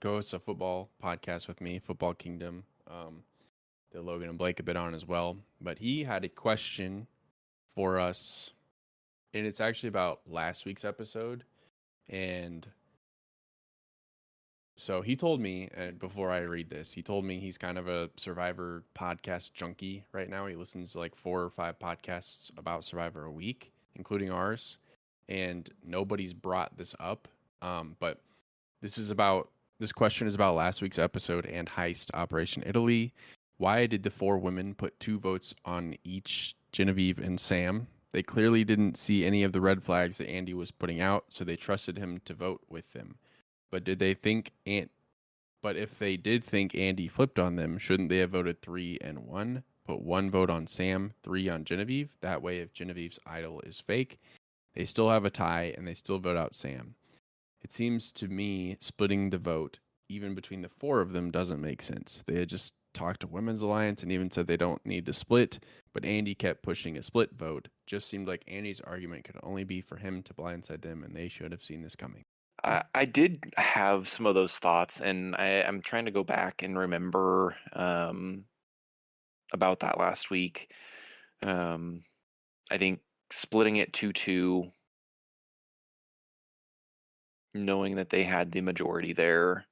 C: co-hosts a football podcast with me, Football Kingdom, that Logan and Blake have been on as well. But he had a question for us, and it's actually about last week's episode. And so he told me, and before I read this, he told me he's kind of a Survivor podcast junkie right now. He listens to like 4 or 5 podcasts about Survivor a week, including ours. And nobody's brought this up But this question is about last week's episode and Heist Operation Italy. Why did the 4 women put 2 votes on each Genevieve and Sam? They clearly didn't see any of the red flags that Andy was putting out, so they trusted him to vote with them. But if they did think Andy flipped on them, shouldn't they have voted 3 and 1? Put 1 vote on Sam, 3 on Genevieve. That way, if Genevieve's idol is fake, they still have a tie and they still vote out Sam. It seems to me splitting the vote, even between the 4 of them, doesn't make sense. They had just talked to Women's Alliance and even said they don't need to split, but Andy kept pushing a split vote. Just seemed like Andy's argument could only be for him to blindside them, and they should have seen this coming.
B: I did have some of those thoughts, and I'm trying to go back and remember about that last week. I think splitting it 2-2, knowing that they had the majority there,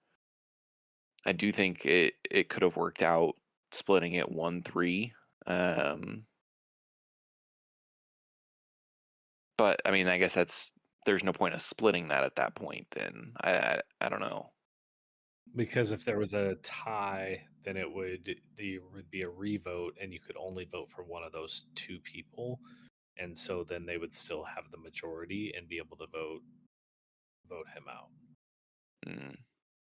B: I do think it could have worked out splitting it 1-3. But I mean, I guess there's no point of splitting that at that point. Then I don't know.
A: Because if there was a tie, then there would be a revote, and you could only vote for one of those 2 people, and so then they would still have the majority and be able to vote him out.
B: Mm.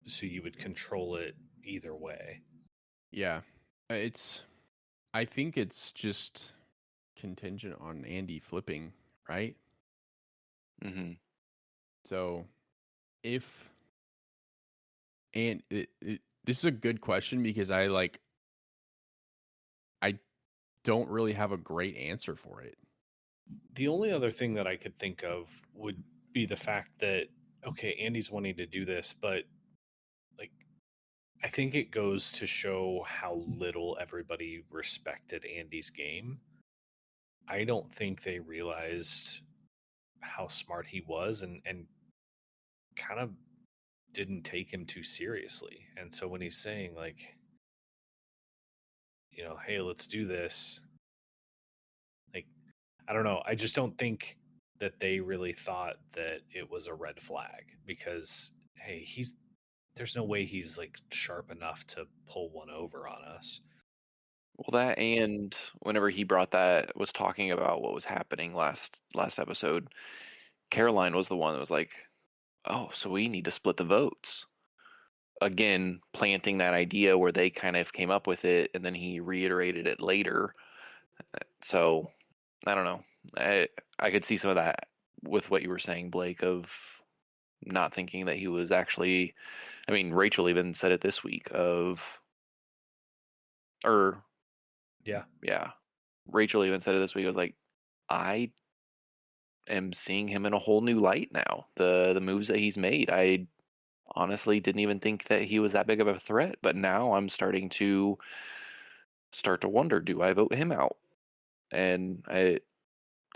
A: So you would control it either way.
C: Yeah, I think it's just contingent on Andy flipping, right?
B: Mm-hmm.
C: So if and this is a good question because I don't really have a great answer for it.
A: The only other thing that I could think of would be the fact that, okay, Andy's wanting to do this, but like, I think it goes to show how little everybody respected Andy's game. I don't think they realized how smart he was, and kind of didn't take him too seriously. And so when he's saying, like, hey, let's do this, like, I don't know. I just don't think that they really thought that it was a red flag, because hey, there's no way he's like sharp enough to pull one over on us.
B: Well, that, and whenever he was talking about what was happening last episode, Caroline was the one that was like, "Oh, so we need to split the votes." Again, planting that idea where they kind of came up with it, and then he reiterated it later. So I don't know. I could see some of that with what you were saying, Blake, of not thinking that he was actually. I mean, Rachel even said it this week yeah. Rachel even said it this week. I was like, I am seeing him in a whole new light now. The moves that he's made, I honestly didn't even think that he was that big of a threat, but now I'm starting to wonder, do I vote him out? And I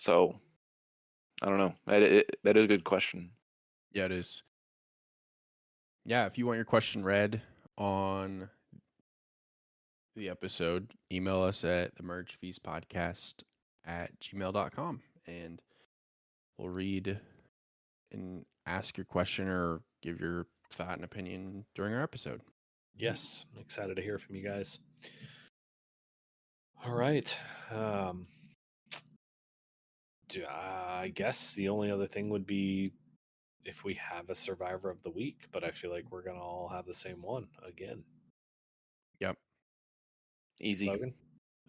B: don't know. That is a good question.
C: Yeah, it is. Yeah, if you want your question read on the episode, email us at themergefeastpodcast@gmail.com, and we'll read and ask your question or give your thought and opinion during our episode.
A: Yes, I'm excited to hear from you guys. All right. I guess the only other thing would be if we have a survivor of the week, but I feel like we're gonna all have the same one again.
C: Yep.
B: Easy.
A: Logan,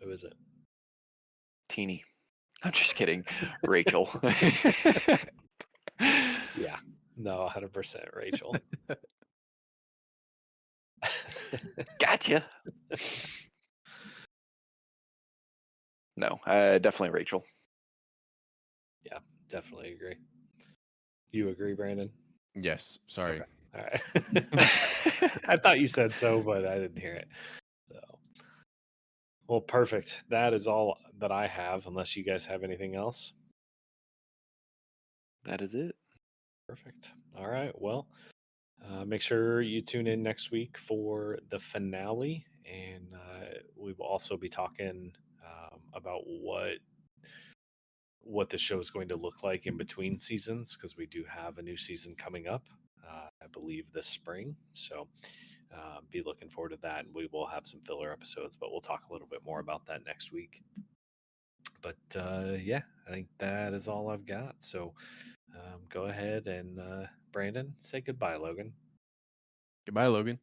A: who is it?
B: Teeny. I'm just kidding. Rachel.
A: Yeah. No, 100% Rachel.
B: Gotcha. No, definitely Rachel.
A: Yeah, definitely agree. You agree, Brandon?
C: Yes. Sorry.
A: Okay. All right. I thought you said so, but I didn't hear it. So, well, perfect. That is all that I have, unless you guys have anything else.
B: That is it.
A: Perfect. All right. Well, make sure you tune in next week for the finale, and we will also be talking about what the show is going to look like in between seasons, because we do have a new season coming up. I believe this spring. So be looking forward to that. And we will have some filler episodes, but we'll talk a little bit more about that next week. But yeah, I think that is all I've got. So go ahead and Brandon, say goodbye, Logan.
C: Goodbye, Logan.